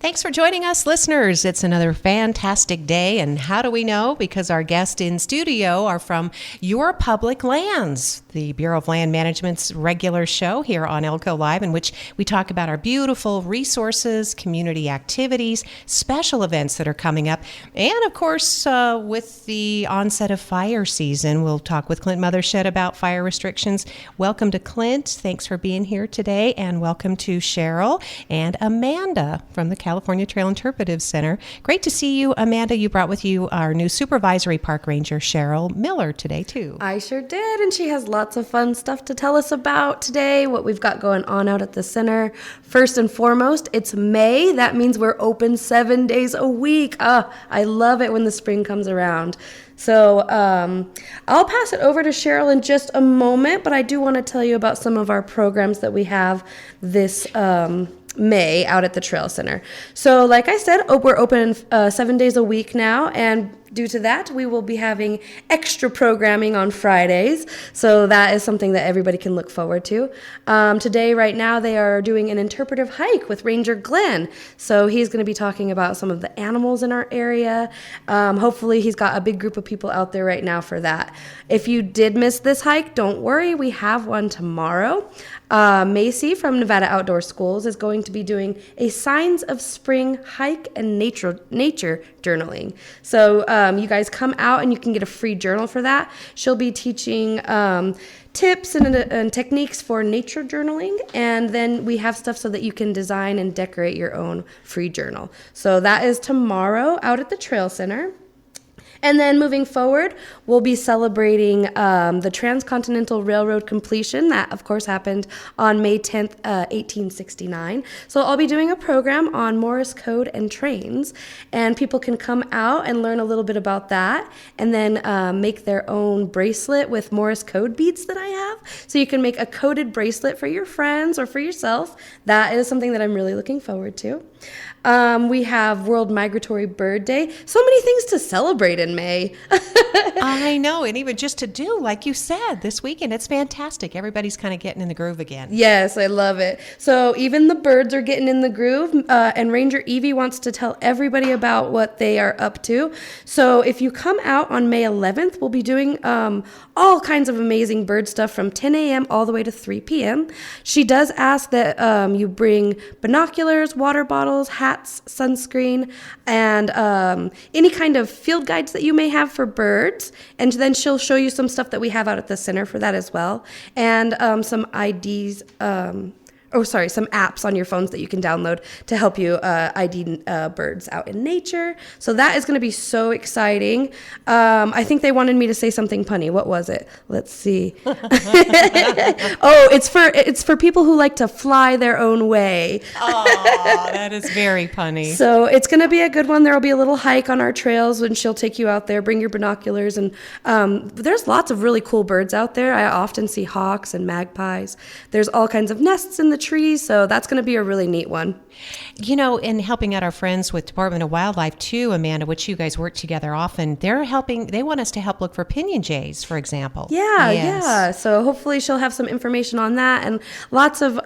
Thanks for joining us, listeners. It's another fantastic day, and how do we know? Because our guests in studio are from Your Public Lands, the Bureau of Land Management's regular show here on Elko Live, in which we talk about our beautiful resources, community activities, special events that are coming up, and of course, with the onset of fire season, we'll talk with Clint Mothershed about fire restrictions. Welcome to Clint. Thanks for being here today, and welcome to Sheryl and Amanda from the California Trail Interpretive Center. Great to see you, Amanda. You brought with you our new supervisory park ranger, Sheryl Miller, today, too. I sure did, and she has lots of fun stuff to tell us about today, what we've got going on out at the center. First and foremost, it's May. That means we're open 7 days a week. I love it when the spring comes around. So I'll pass it over to Sheryl in just a moment, but I do want to tell you about some of our programs that we have this May out at the Trail Center. So like I said, we're open 7 days a week now, and due to that, we will be having extra programming on Fridays. So that is something that everybody can look forward to. Today, right now, they are doing an interpretive hike with Ranger Glenn. So he's going to be talking about some of the animals in our area. Hopefully, he's got a big group of people out there right now for that. If you did miss this hike, don't worry. We have one tomorrow. Macy from Nevada Outdoor Schools is going to be doing a Signs of Spring hike and nature journaling. So you guys come out and you can get a free journal for that. She'll be teaching tips and techniques for nature journaling, and then we have stuff so that you can design and decorate your own free journal. So that is tomorrow out at the Trail Center. And then moving forward, we'll be celebrating the Transcontinental Railroad completion. That, of course, happened on May 10th, 1869. So I'll be doing a program on Morse code and trains, and people can come out and learn a little bit about that, and then make their own bracelet with Morse code beads that I have. So you can make a coded bracelet for your friends or for yourself. That is something that I'm really looking forward to. We have World Migratory Bird Day. So many things to celebrate in May. I know, and even just to do, like you said, this weekend, it's fantastic. Everybody's kind of getting in the groove again. Yes, I love it. So even the birds are getting in the groove, and Ranger Evie wants to tell everybody about what they are up to. So if you come out on May 11th, we'll be doing all kinds of amazing bird stuff from 10 a.m. all the way to 3 p.m. She does ask that you bring binoculars, water bottles, hats, sunscreen, and any kind of field guides that you may have for birds. And then she'll show you some stuff that we have out at the center for that as well. And some IDs, some apps on your phones that you can download to help you ID birds out in nature. So that is going to be so exciting. I think they wanted me to say something punny. What was it? Let's see. It's for people who like to fly their own way. Oh, that is very punny. So it's going to be a good one. There will be a little hike on our trails when she'll take you out there. Bring your binoculars, and there's lots of really cool birds out there. I often see hawks and magpies. There's all kinds of nests in the trees, so that's going to be a really neat one. You know, in helping out our friends with Department of Wildlife too, Amanda, which you guys work together often, they want us to help look for pinyon jays, for example. Yeah. So hopefully she'll have some information on that, and lots of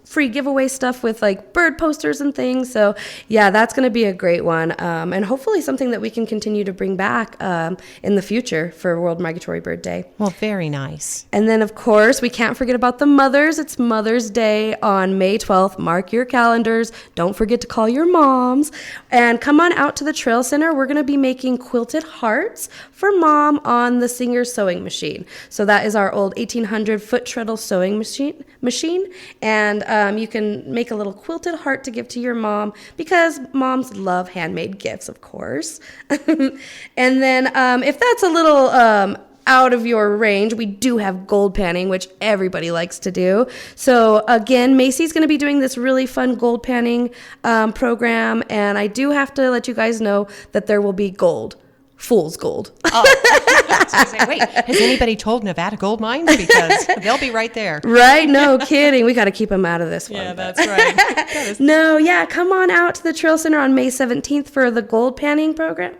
free giveaway stuff with like bird posters and things. So yeah, that's going to be a great one, and hopefully something that we can continue to bring back in the future for World Migratory Bird Day. Well, very nice. And then of course we can't forget about the mothers. It's Mother's Day on May 12th. Mark your calendars. Don't forget to call your moms and come on out to the Trail Center. We're going to be making quilted hearts for mom on the Singer sewing machine. So that is our old 1800 foot treadle sewing machine, and you can make a little quilted heart to give to your mom, because moms love handmade gifts, of course. And then if that's a little out of your range, we do have gold panning, which everybody likes to do. So again, Macy's going to be doing this really fun gold panning program, and I do have to let you guys know that there will be gold. Fool's gold. Oh, I was gonna say, wait, has anybody told Nevada Gold Mines? Because they'll be right there. Right? No kidding. We got to keep them out of this one. Yeah, that's right. No, yeah, come on out to the Trail Center on May 17th for the gold panning program.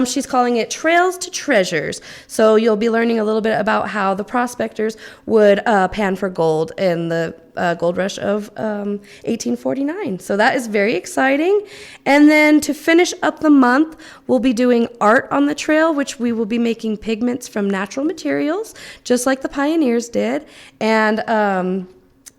She's calling it Trails to Treasures. So you'll be learning a little bit about how the prospectors would pan for gold in the gold rush of 1849. So that is very exciting. And then to finish up the month, we'll be doing art on the trail, which we will be making pigments from natural materials, just like the pioneers did. And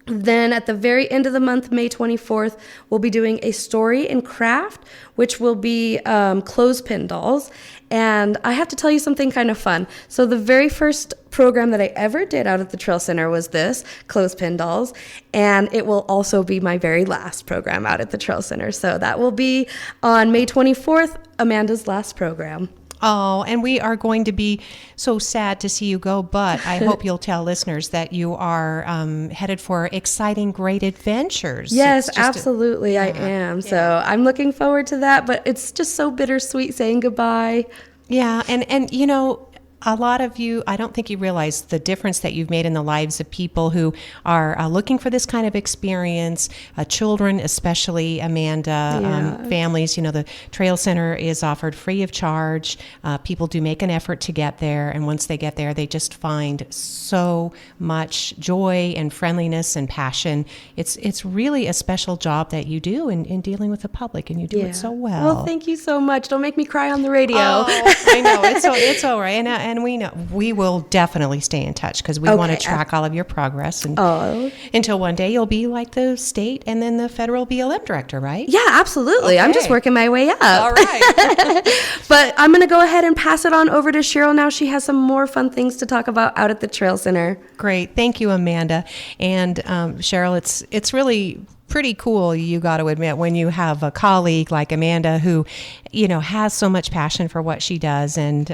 then at the very end of the month, May 24th, we'll be doing a story and craft, which will be clothespin dolls. And I have to tell you something kind of fun. So the very first program that I ever did out at the Trail Center was this, clothespin dolls. And it will also be my very last program out at the Trail Center. So that will be on May 24th, Amanda's last program. Oh, and we are going to be so sad to see you go, but I hope you'll tell listeners that you are headed for exciting, great adventures. Yes, absolutely, I am. Yeah. So I'm looking forward to that, but it's just so bittersweet saying goodbye. Yeah, and you know, a lot of you, I don't think you realize the difference that you've made in the lives of people who are looking for this kind of experience, children, especially, Amanda, families. You know, the Trail Center is offered free of charge. People do make an effort to get there, and once they get there, they just find so much joy and friendliness and passion. It's really a special job that you do in dealing with the public, and you do it so well. Well, thank you so much. Don't make me cry on the radio. Oh, I know. It's all right. And we know we will definitely stay in touch because we want to track all of your progress until one day you'll be like the state and then the federal BLM director, right? Yeah, absolutely. Okay. I'm just working my way up. All right. But I'm going to go ahead and pass it on over to Sheryl now. She has some more fun things to talk about out at the Trail Center. Great. Thank you, Amanda. And Sheryl, it's really pretty cool, you got to admit, when you have a colleague like Amanda who, you know, has so much passion for what she does. And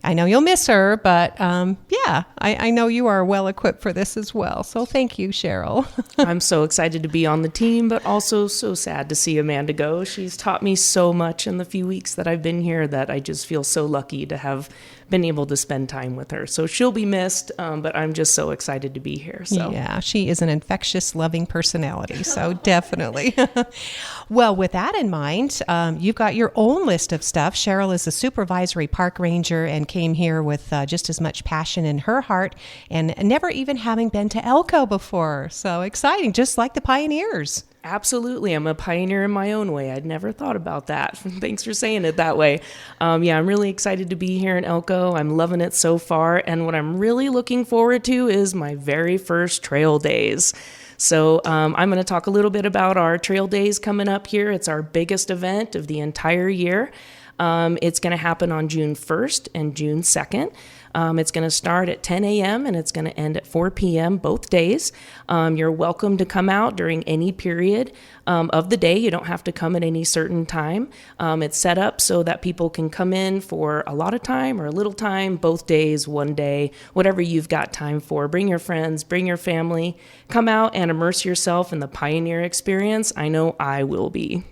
I know you'll miss her, but I know you are well equipped for this as well. So thank you, Sheryl. I'm so excited to be on the team, but also so sad to see Amanda go. She's taught me so much in the few weeks that I've been here that I just feel so lucky to have been able to spend time with her. So she'll be missed, but I'm just so excited to be here. So yeah, she is an infectious, loving personality. So definitely. Well, with that in mind, you've got your own list of stuff. Sheryl is a supervisory park ranger and came here with just as much passion in her heart and never even having been to Elko before. So exciting, just like the pioneers. Absolutely. I'm a pioneer in my own way. I'd never thought about that. Thanks for saying it that way. I'm really excited to be here in Elko. I'm loving it so far. And what I'm really looking forward to is my very first trail days. So I'm going to talk a little bit about our trail days coming up here. It's our biggest event of the entire year. It's going to happen on June 1st and June 2nd. It's going to start at 10 a.m. and it's going to end at 4 p.m. both days. You're welcome to come out during any period of the day. You don't have to come at any certain time. It's set up so that people can come in for a lot of time or a little time, both days, one day, whatever you've got time for. Bring your friends, bring your family, come out and immerse yourself in the pioneer experience. I know I will be.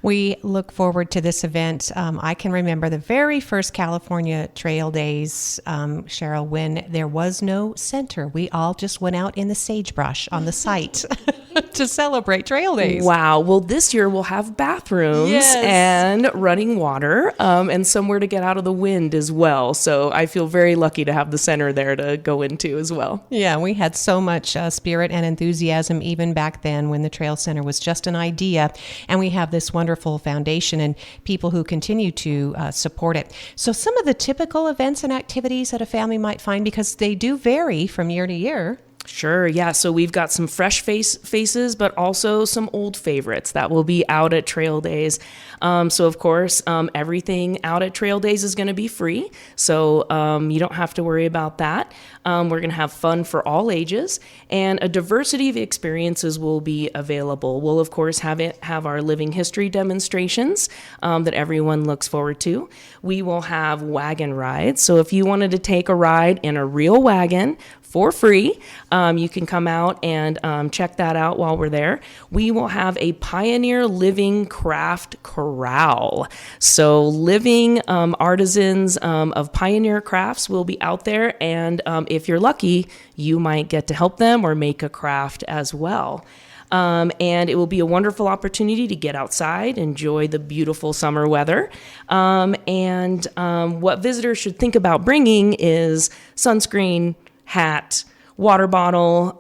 We look forward to this event. I can remember the very first California Trail Days, Sheryl, when there was no center. We all just went out in the sagebrush on the site to celebrate Trail Days. Wow. Well, this year we'll have bathrooms and running water and somewhere to get out of the wind as well. So I feel very lucky to have the center there to go into as well. Yeah, we had so much spirit and enthusiasm even back then when the Trail Center was just an idea. And we have this wonderful foundation and people who continue to support it. So some of the typical events and activities that a family might find, because they do vary from year to year. Sure. Yeah. So we've got some fresh faces, but also some old favorites that will be out at Trail Days. So of course, everything out at Trail Days is going to be free. So you don't have to worry about that. We're going to have fun for all ages, and a diversity of experiences will be available. We'll of course have our living history demonstrations that everyone looks forward to. We will have wagon rides. So if you wanted to take a ride in a real wagon for free, you can come out and check that out while we're there. We will have a Pioneer Living Craft Corral. So living artisans of Pioneer crafts will be out there, and if you're lucky, you might get to help them or make a craft as well. And it will be a wonderful opportunity to get outside, enjoy the beautiful summer weather. What visitors should think about bringing is sunscreen, hat, water bottle.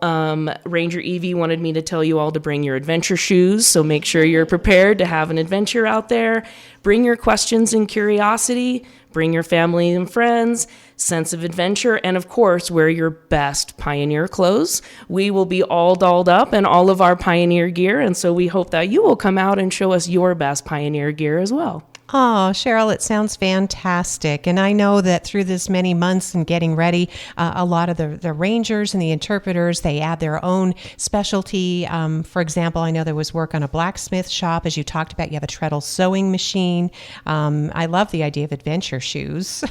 Ranger Evie wanted me to tell you all to bring your adventure shoes, so make sure you're prepared to have an adventure out there. Bring your questions and curiosity. Bring your family and friends, sense of adventure, and of course, wear your best Pioneer clothes. We will be all dolled up in all of our Pioneer gear, and so we hope that you will come out and show us your best Pioneer gear as well. Oh, Sheryl, it sounds fantastic. And I know that through this many months and getting ready, a lot of the rangers and the interpreters, they add their own specialty. For example, I know there was work on a blacksmith shop. As you talked about, you have a treadle sewing machine. I love the idea of adventure shoes.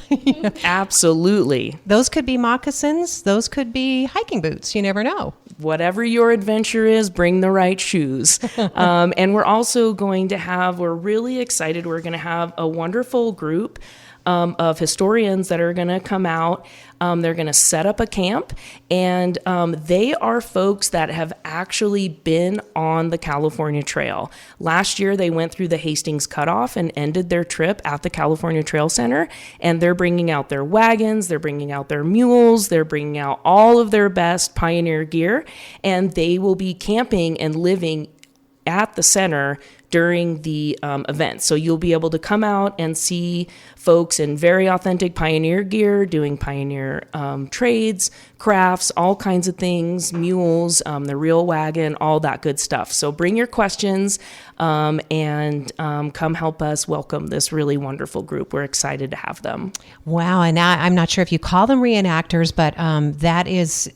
Absolutely. Those could be moccasins. Those could be hiking boots. You never know. Whatever your adventure is, bring the right shoes. And we're also going to we're really excited. We're going to have a wonderful group of historians that are going to come out. They're going to set up a camp, and they are folks that have actually been on the California Trail. Last year, they went through the Hastings Cutoff and ended their trip at the California Trail Center, and they're bringing out their wagons, they're bringing out their mules, they're bringing out all of their best Pioneer gear, and they will be camping and living at the center during the event. So you'll be able to come out and see folks in very authentic Pioneer gear, doing Pioneer trades, crafts, all kinds of things, mules, the real wagon, all that good stuff. So bring your questions and come help us welcome this really wonderful group. We're excited to have them. Wow. And I'm not sure if you call them reenactors, but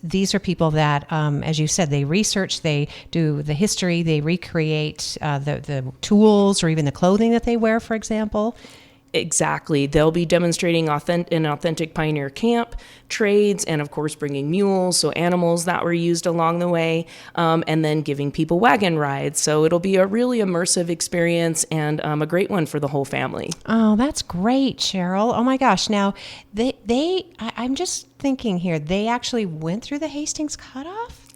these are people that, as you said, they research, they do the history, they recreate the tools or even the clothing that they wear, for example. Exactly. They'll be demonstrating an authentic Pioneer camp, trades, and of course bringing mules, so animals that were used along the way, and then giving people wagon rides. So it'll be a really immersive experience and a great one for the whole family. Oh, that's great, Sheryl. Oh my gosh. Now, I'm just thinking here, they actually went through the Hastings Cutoff?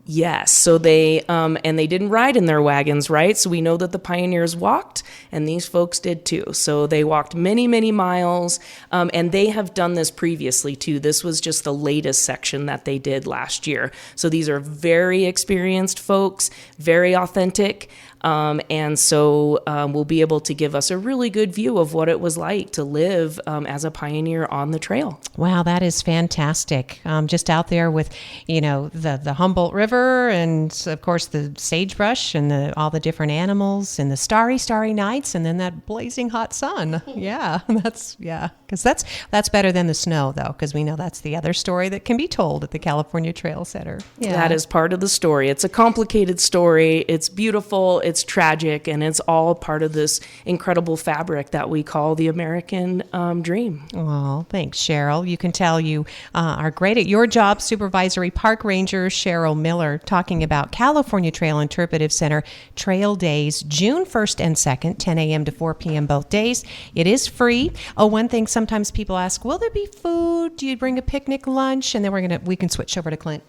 Yes. So they didn't ride in their wagons, right? So we know that the pioneers walked, and these folks did too. So they walked many, many miles, and they have done this previously too. This was just the latest section that they did last year. So these are very experienced folks, very authentic. And so will be able to give us a really good view of what it was like to live as a pioneer on the trail. Wow, that is fantastic. Just out there with, the Humboldt River and, of course, the sagebrush and all the different animals and the starry, starry nights and then that blazing hot sun. Yeah, because that's better than the snow, though, because we know that's the other story that can be told at the California Trail Center. Yeah. That is part of the story. It's a complicated story. It's beautiful. It's tragic, and it's all part of this incredible fabric that we call the American dream. Oh, thanks, Sheryl. You can tell you are great at your job. Supervisory Park Ranger Sheryl Miller talking about California Trail Interpretive Center Trail Days, June 1st and 2nd, 10 a.m. to 4 p.m. both days. It is free. Oh, one thing sometimes people ask, will there be food? Do you bring a picnic lunch? And then we can switch over to Clint.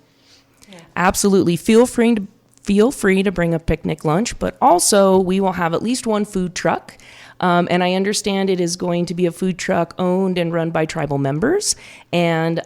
Yeah. Absolutely. Feel free to bring a picnic lunch, but also we will have at least one food truck. And I understand it is going to be a food truck owned and run by tribal members, and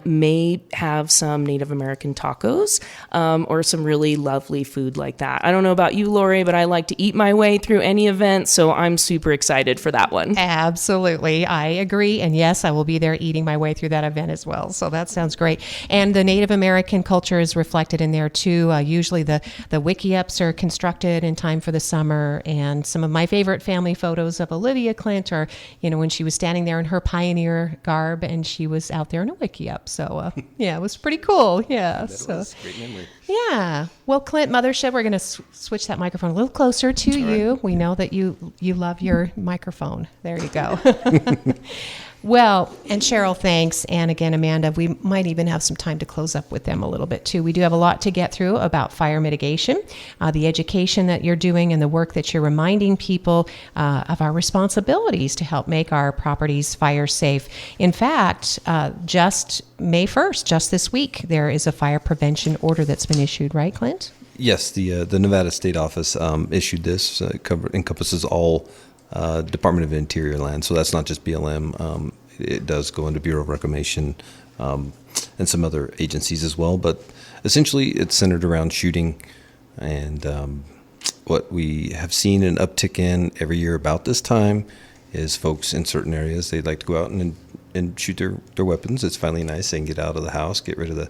may have some Native American tacos or some really lovely food like that. I don't know about you, Lori, but I like to eat my way through any event, so I'm super excited for that one. Absolutely. I agree. And yes, I will be there eating my way through that event as well. So that sounds great. And the Native American culture is reflected in there too. Usually the wiki-ups are constructed in time for the summer, and some of my favorite family photos of Olivia Clint are, when she was standing there in her pioneer garb and she was out there in a wiki-up. So, it was pretty cool. Yeah. That was a great memory. Yeah. Well, Clint, Mothershed, we're going to switch that microphone a little closer to you. Right. We know that you love your microphone. There you go. Well, and Sheryl, thanks. And again, Amanda, we might even have some time to close up with them a little bit too. We do have a lot to get through about fire mitigation, the education that you're doing and the work that you're reminding people of our responsibilities to help make our properties fire safe. In fact, just May 1st, just this week, there is a fire prevention order that's been issued, right, Clint? Yes, the Nevada State Office issued this. Encompasses all Department of Interior land, so that's not just BLM. It does go into Bureau of Reclamation, and some other agencies as well. But essentially, it's centered around shooting, and what we have seen an uptick in every year about this time is folks in certain areas, they'd like to go out and shoot their weapons. It's finally nice. They can get out of the house, get rid of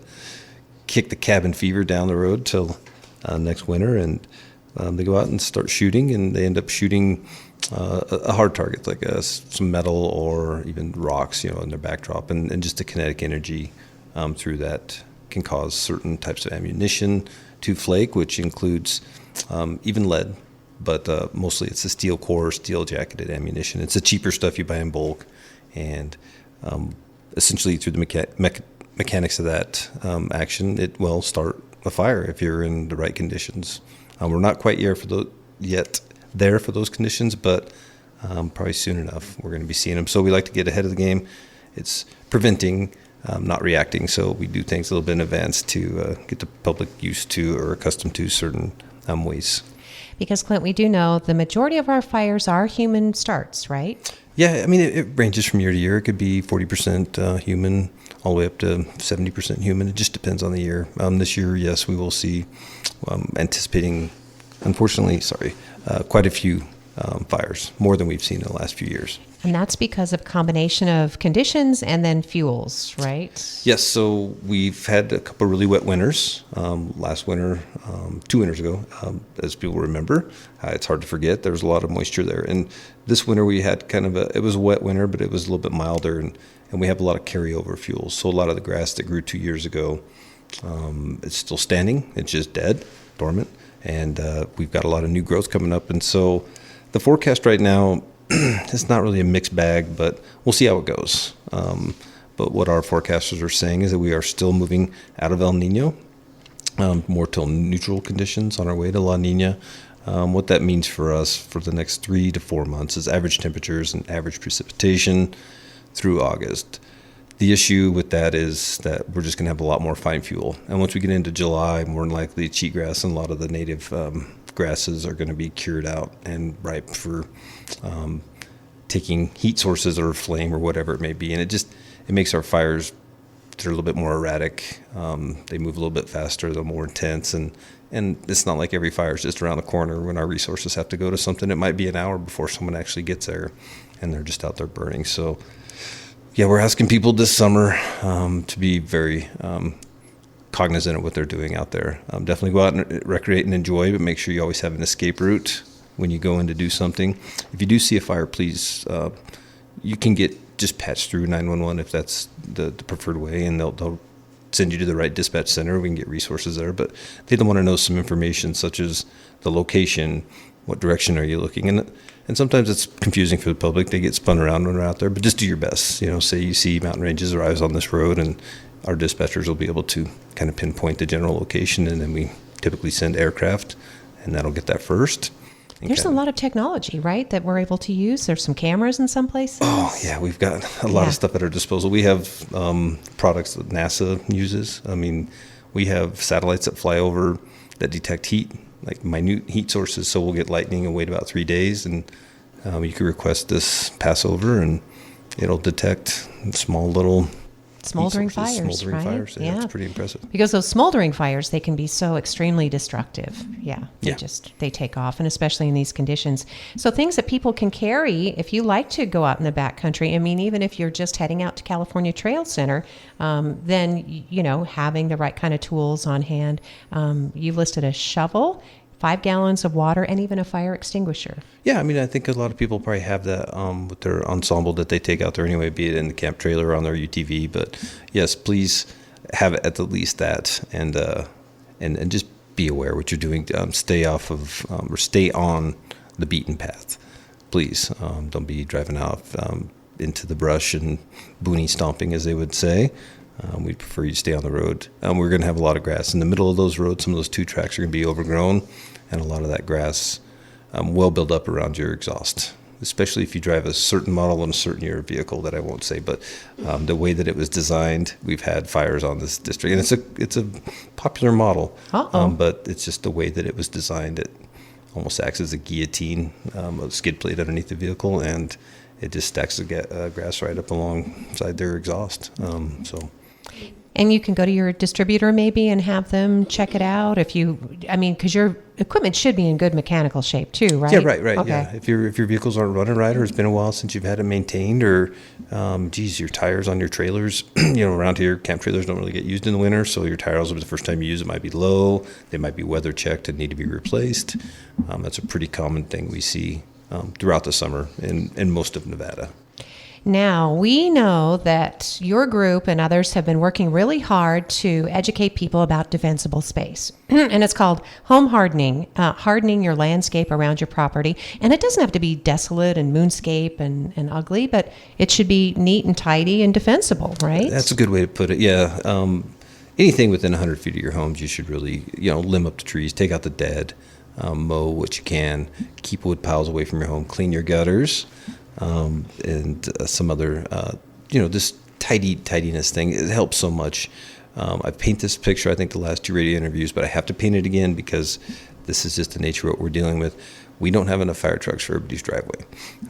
kick the cabin fever down the road till next winter, and they go out and start shooting, and they end up shooting a hard target, like some metal or even rocks, in their backdrop, and just the kinetic energy through that can cause certain types of ammunition to flake, which includes even lead, but mostly it's the steel core, steel jacketed ammunition. It's the cheaper stuff you buy in bulk, and essentially through the mechanics of that action, it will start a fire if you're in the right conditions. We're not quite yet there for those conditions, but probably soon enough we're going to be seeing them. So we like to get ahead of the game. It's preventing, not reacting. So we do things a little bit in advance to get the public used to or accustomed to certain ways. Because, Clint, we do know the majority of our fires are human starts, right? Yeah, I mean, it ranges from year to year. It could be 40% human, all the way up to 70% human. It just depends on the year. This year, yes, we will see, anticipating, unfortunately, quite a few fires, more than we've seen in the last few years. And that's because of combination of conditions and then fuels, right? Yes, so we've had a couple really wet winters. Last winter, 2 winters ago, as people remember, it's hard to forget. There was a lot of moisture there. And this winter we had it was a wet winter, but it was a little bit milder, and we have a lot of carryover fuels. So a lot of the grass that grew 2 years ago, it's still standing. It's just dead, dormant. And we've got a lot of new growth coming up. And so the forecast right now, it's not really a mixed bag, but we'll see how it goes. But what our forecasters are saying is that we are still moving out of El Nino, more to neutral conditions on our way to La Nina. What that means for us for the next 3 to 4 months is average temperatures and average precipitation through August. The issue with that is that we're just going to have a lot more fine fuel. And once we get into July, more than likely cheatgrass and a lot of the native grasses are going to be cured out and ripe for taking heat sources or flame or whatever it may be. And it makes our fires, they're a little bit more erratic. They move a little bit faster, they're more intense. And it's not like every fire is just around the corner when our resources have to go to something. It might be an hour before someone actually gets there, and they're just out there burning. So yeah, we're asking people this summer to be very cognizant of what they're doing out there. Definitely go out and recreate and enjoy, but make sure you always have an escape route when you go in to do something. If you do see a fire, please, you can get just patched through 911 if that's the preferred way, and they'll send you to the right dispatch center. We can get resources there, but they don't want to know some information such as the location, what direction are you looking, and sometimes it's confusing for the public. They get spun around when they're out there, but just do your best. Say you see mountain ranges or I was on this road, and our dispatchers will be able to kind of pinpoint the general location, and then we typically send aircraft, and that'll get that first. There's a lot of technology, right, that we're able to use. There's some cameras in some places. Oh, yeah, we've got a lot of stuff at our disposal. We have products that NASA uses. I mean, we have satellites that fly over that detect heat, like minute heat sources. So we'll get lightning and wait about 3 days, and you can request this pass over, and it'll detect small little smoldering fires, Smoldering right? fires, yeah, it's pretty impressive. Because those smoldering fires, they can be so extremely destructive. They take off, and especially in these conditions. So things that people can carry if you like to go out in the backcountry. I mean, even if you're just heading out to California Trail Center, then having the right kind of tools on hand. You listed a shovel, 5 gallons of water, and even a fire extinguisher. Yeah, I mean, I think a lot of people probably have that with their ensemble that they take out there anyway, be it in the camp trailer or on their UTV. But yes, please have at the least that, and just be aware what you're doing. Stay off of or stay on the beaten path. Please don't be driving out into the brush and boonie stomping, as they would say. We prefer you to stay on the road. We're going to have a lot of grass in the middle of those roads. Some of those 2 tracks are going to be overgrown, and a lot of that grass will build up around your exhaust, especially if you drive a certain model in a certain year vehicle that I won't say. But the way that it was designed, we've had fires on this district, and it's a popular model. But it's just the way that it was designed. It almost acts as a guillotine, a skid plate underneath the vehicle, and it just stacks the grass right up alongside their exhaust. And you can go to your distributor maybe and have them check it out because your equipment should be in good mechanical shape too, right? Yeah, right. Okay. Yeah, if your vehicles aren't running right, or it's been a while since you've had it maintained, or your tires on your trailers, around here, camp trailers don't really get used in the winter, so your tires, the first time you use it, might be low. They might be weather checked and need to be replaced. That's a pretty common thing we see throughout the summer in most of Nevada. Now, we know that your group and others have been working really hard to educate people about defensible space. And it's called home hardening, hardening your landscape around your property. And it doesn't have to be desolate and moonscape and ugly, but it should be neat and tidy and defensible, right? That's a good way to put it, yeah. Anything within 100 feet of your homes, you should really, limb up the trees, take out the dead, mow what you can, keep wood piles away from your home, clean your gutters. And some other, this tidiness thing, it helps so much. I paint this picture, I think, the last 2 radio interviews, but I have to paint it again because this is just the nature of what we're dealing with. We don't have enough fire trucks for everybody's driveway.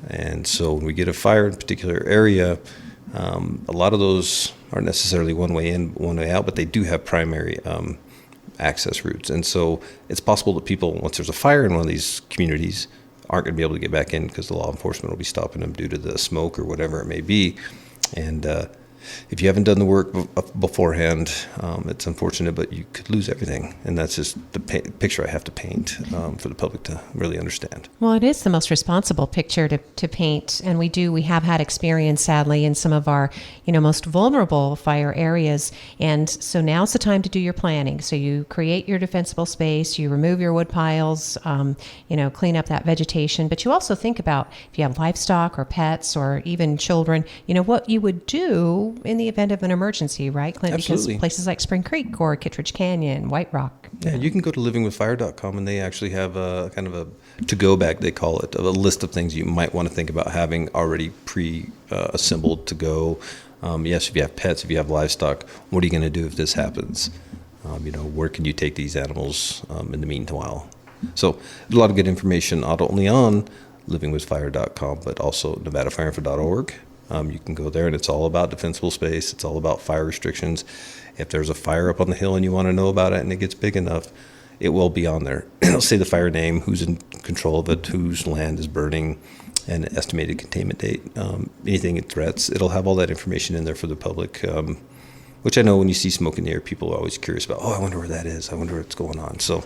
And so when we get a fire in a particular area, a lot of those aren't necessarily one way in, one way out, but they do have primary access routes. And so it's possible that people, once there's a fire in one of these communities, aren't going to be able to get back in because the law enforcement will be stopping them due to the smoke or whatever it may be. And if you haven't done the work beforehand, it's unfortunate, but you could lose everything. And that's just the picture I have to paint for the public to really understand. Well, it is the most responsible picture to paint. And we have had experience, sadly, in some of our, most vulnerable fire areas. And so now's the time to do your planning. So you create your defensible space, you remove your wood piles, clean up that vegetation. But you also think about if you have livestock or pets or even children, what you would do in the event of an emergency, right, Clint? Absolutely. Because places like Spring Creek or Kittredge Canyon, White Rock. Yeah, you can go to livingwithfire.com and they actually have a kind of a to-go bag, they call it, of a list of things you might want to think about having already assembled to go. Yes, if you have pets, if you have livestock, what are you going to do if this happens? Where can you take these animals in the meanwhile? So a lot of good information, not only on livingwithfire.com, but also nevadafireinfo.org. You can go there, and it's all about defensible space. It's all about fire restrictions. If there's a fire up on the hill and you want to know about it and it gets big enough, it will be on there. It'll say the fire name, who's in control of it, whose land is burning, and an estimated containment date. Anything it threats, it'll have all that information in there for the public, which I know when you see smoke in the air, people are always curious about, I wonder where that is. I wonder what's going on. So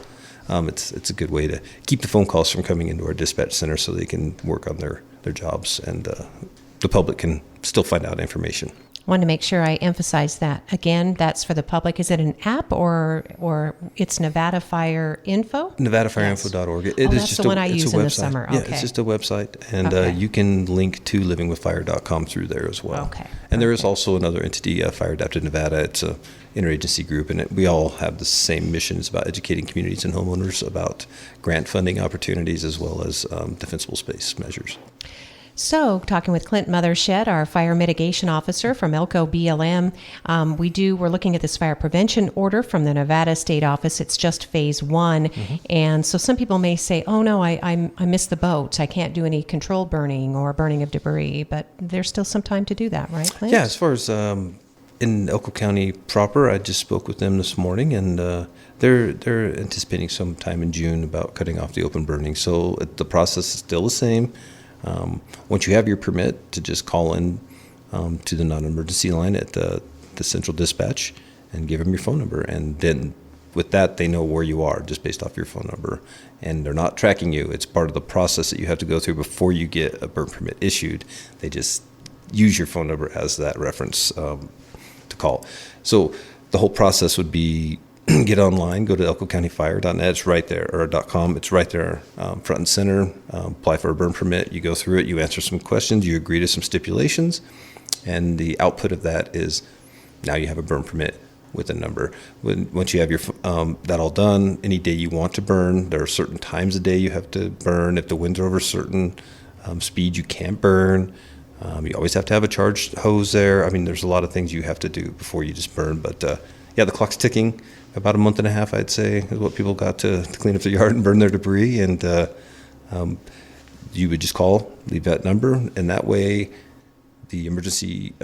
it's a good way to keep the phone calls from coming into our dispatch center so they can work on their jobs and the public can still find out information. I want to make sure I emphasize that. Again, that's for the public. Is it an app or it's Nevada Fire Info? NevadaFireInfo.org. It that's is just the one I use in the website. summer. Yeah, Okay. it's just a website. And Okay. you can link to livingwithfire.com through there as well. Okay. And there is also another entity, Fire Adapted Nevada. It's a interagency group, and we all have the same mission. It's about educating communities and homeowners about grant funding opportunities as well as defensible space measures. So, talking with Clint Mothershed, our fire mitigation officer from Elko BLM, we're looking at this fire prevention order from the Nevada State Office. It's just phase 1. Mm-hmm. And so some people may say, oh no, I missed the boat. I can't do any controlled burning or burning of debris, but there's still some time to do that, right, Clint? Yeah, as far as in Elko County proper, I just spoke with them this morning, and they're anticipating some time in June about cutting off the open burning. So the process is still the same. Once you have your permit, to just call in to the non-emergency line at the central dispatch and give them your phone number. And then with that, they know where you are just based off your phone number. And they're not tracking you. It's part of the process that you have to go through before you get a burn permit issued. They just use your phone number as that reference to call. So the whole process would be get online, go to elkocountyfire.net, it's right there, or .com, it's right there, front and center. Apply for a burn permit, you go through it, you answer some questions, you agree to some stipulations, and the output of that is now you have a burn permit with a number. Once you have your that all done, any day you want to burn, there are certain times a day you have to burn. If the winds are over a certain speed, you can't burn. You always have to have a charged hose there. I mean, there's a lot of things you have to do before you just burn, but yeah, the clock's ticking. About a month and a half, I'd say, is what people got to clean up their yard and burn their debris. And you would just call, leave that number, and that way the emergency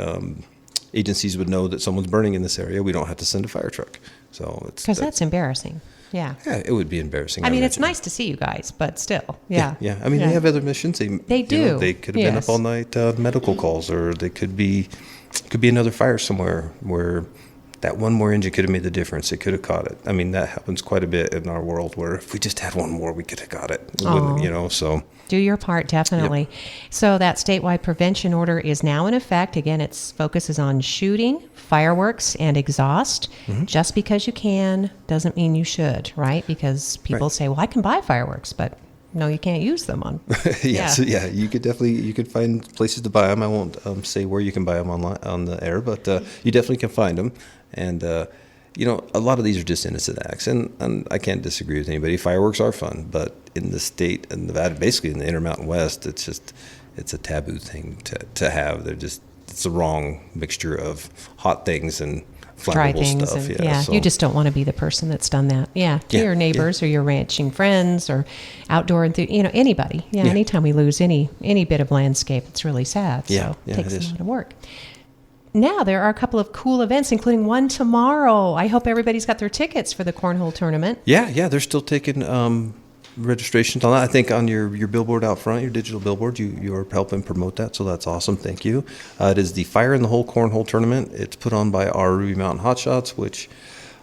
agencies would know that someone's burning in this area, we don't have to send a fire truck. So it's Because that's embarrassing. Yeah. Yeah, it would be embarrassing. I mean, it's imagine. nice to see you guys, but still, yeah. Yeah. I mean, they have other missions. They do. They could have been up all night medical calls, or they could be another fire somewhere where that one more engine could have made the difference. It could have caught it. I mean, that happens quite a bit in our world, where if we just had one more, we could have got it. So. Do your part, definitely. Yep. So that statewide prevention order is now in effect. Again, its focus is on shooting, fireworks, and exhaust. Just because you can doesn't mean you should, right? Because people say, well, I can buy fireworks, but no, you can't use them on. You could find places to buy them. I won't say where you can buy them online on the air, but you definitely can find them. And a lot of these are just innocent acts, and I can't disagree with anybody. Fireworks are fun, but in the state of Nevada, basically in the Intermountain West, it's a taboo thing to have. It's the wrong mixture of hot things and Dry flammable things. stuff. And, So. You just don't want to be the person that's done that. To your neighbors or your ranching friends or outdoor, anybody. Anytime we lose any bit of landscape, it's really sad. So it takes a lot of work. Now, there are a couple of cool events, including one tomorrow. I hope everybody's got their tickets for the cornhole tournament. Yeah, they're still taking registrations on that. I think on your billboard out front, your digital billboard, you are helping promote that, so that's awesome. Thank you. It is the Fire in the Hole Cornhole Tournament. It's put on by our Ruby Mountain Hotshots, which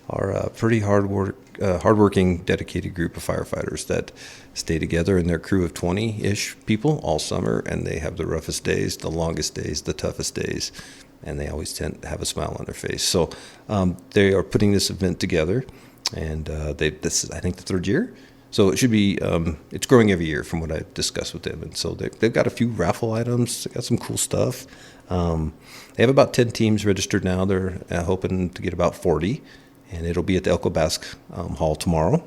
are a pretty hardworking, dedicated group of firefighters that stay together in their crew of 20-ish people all summer, and they have the roughest days, the longest days, the toughest days, and they always tend to have a smile on their face. So they are putting this event together, and this is, I think, the third year. So it should be, it's growing every year from what I've discussed with them. And so they've got a few raffle items, they got some cool stuff. They have about 10 teams registered now. They're hoping to get about 40, and it'll be at the Elko Basque Hall tomorrow.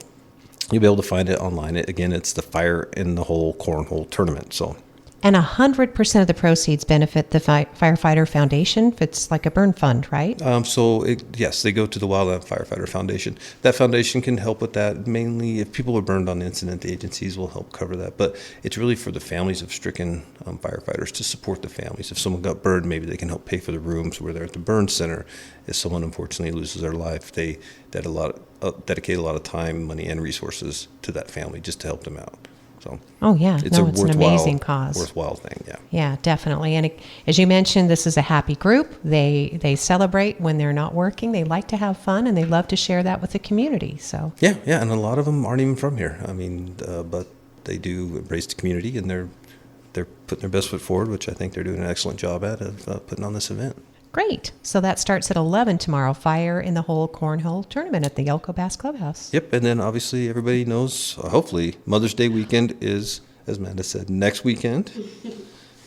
You'll be able to find it online. Again, it's the Fire in the Hole Cornhole Tournament. So. And 100% of the proceeds benefit the Firefighter Foundation. It's like a burn fund, right? Yes, they go to the Wildland Firefighter Foundation. That foundation can help with that. Mainly, if people are burned on incident, the agencies will help cover that. But it's really for the families of stricken firefighters, to support the families. If someone got burned, maybe they can help pay for the rooms where they're at the burn center. If someone unfortunately loses their life, they dedicate a lot of time, money, and resources to that family just to help them out. So, it's an amazing cause. Worthwhile thing, yeah. Yeah, definitely. And as you mentioned, this is a happy group. They celebrate when they're not working. They like to have fun, and they love to share that with the community. So yeah, and a lot of them aren't even from here. I mean, but they do embrace the community, and they're putting their best foot forward, which I think they're doing an excellent job at of putting on this event. Great. So that starts at 11 tomorrow, Fire in the Hole Cornhole Tournament at the Elko Bass Clubhouse. Yep, and then obviously everybody knows, hopefully, Mother's Day weekend is, as Amanda said, next weekend.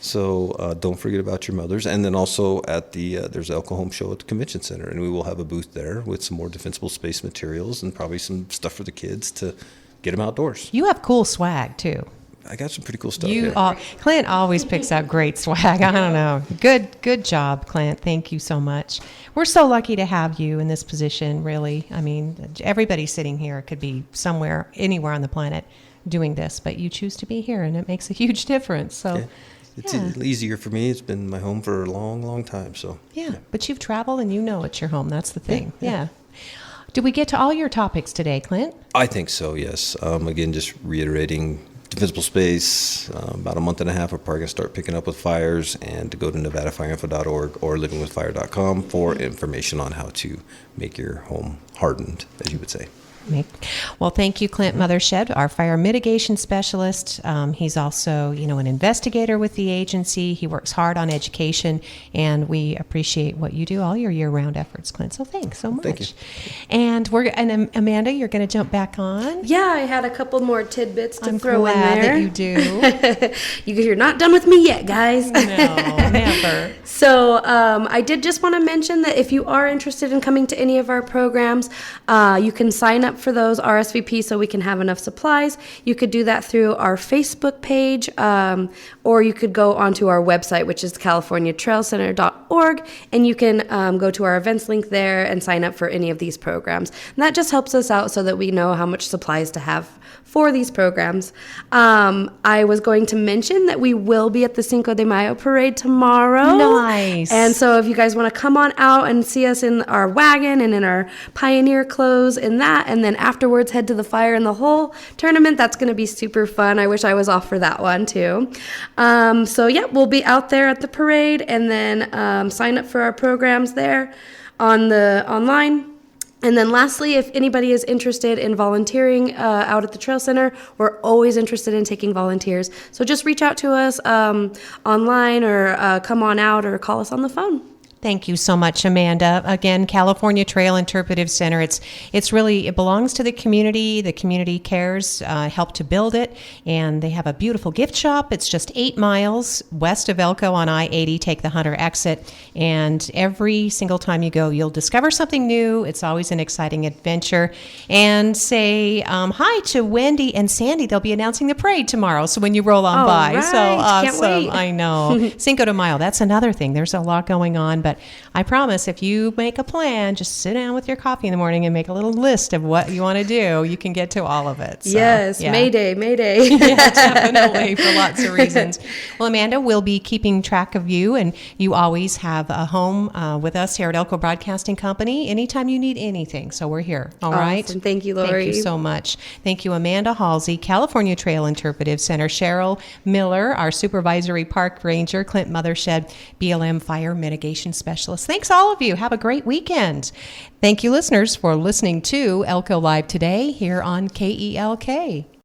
So don't forget about your mothers. And then also at there's Elko Home Show at the Convention Center, and we will have a booth there with some more defensible space materials and probably some stuff for the kids to get them outdoors. You have cool swag, too. I got some pretty cool stuff here. Clint always picks out great swag. I don't know. Good job, Clint. Thank you so much. We're so lucky to have you in this position, really. I mean, everybody sitting here could be somewhere, anywhere on the planet doing this, but you choose to be here, and it makes a huge difference. So, It's easier for me. It's been my home for a long, long time. So yeah. But you've traveled, and you know it's your home. That's the thing. Yeah. Did we get to all your topics today, Clint? I think so, yes. Again, just reiterating, defensible space, about a month and a half, we're probably going to start picking up with fires, and to go to nevadafireinfo.org or livingwithfire.com for information on how to make your home hardened, as you would say. Well, thank you, Clint Mothershed, our fire mitigation specialist. He's also, an investigator with the agency. He works hard on education, and we appreciate what you do, all your year-round efforts, Clint. So thanks so much. Thank you. And Amanda, you're going to jump back on. Yeah, I had a couple more tidbits to throw in glad there. That you do. You're not done with me yet, guys. No, never. So I did just want to mention that if you are interested in coming to any of our programs, you can sign up up for those RSVP so we can have enough supplies, you could do that through our Facebook page, or you could go onto our website, which is californiatrailcenter.org, and you can go to our events link there and sign up for any of these programs. And that just helps us out so that we know how much supplies to have for these programs. I was going to mention that we will be at the Cinco de Mayo parade tomorrow. Nice. And so if you guys want to come on out and see us in our wagon and in our pioneer clothes and that, and then afterwards head to the Fire in the Hole tournament, that's going to be super fun. I wish I was off for that one too. So yeah, we'll be out there at the parade, and then sign up for our programs there on the online. And then lastly, if anybody is interested in volunteering out at the Trail Center, we're always interested in taking volunteers. So just reach out to us online, or come on out, or call us on the phone. Thank you so much, Amanda. Again, California Trail Interpretive Center. It's really, it belongs to the community. The community cares, helped to build it, and they have a beautiful gift shop. It's just 8 miles west of Elko on I-80. Take the Hunter exit, and every single time you go, you'll discover something new. It's always an exciting adventure. And say hi to Wendy and Sandy. They'll be announcing the parade tomorrow. So when you roll on by, right. so awesome! Can't wait. I know. Cinco de Mayo. That's another thing. There's a lot going on, but I promise if you make a plan, just sit down with your coffee in the morning and make a little list of what you want to do, you can get to all of it. So, yes, yeah. Mayday. Yeah, definitely, for lots of reasons. Well, Amanda, we'll be keeping track of you, and you always have a home with us here at Elko Broadcasting Company anytime you need anything. So we're here. All right. Awesome. Thank you, Lori. Thank you so much. Thank you, Amanda Halsey, California Trail Interpretive Center, Sheryl Miller, our Supervisory Park Ranger, Clint Mothershed, BLM Fire Mitigation Specialist. Thanks, all of you. Have a great weekend. Thank you, listeners, for listening to Elko Live today here on KELK.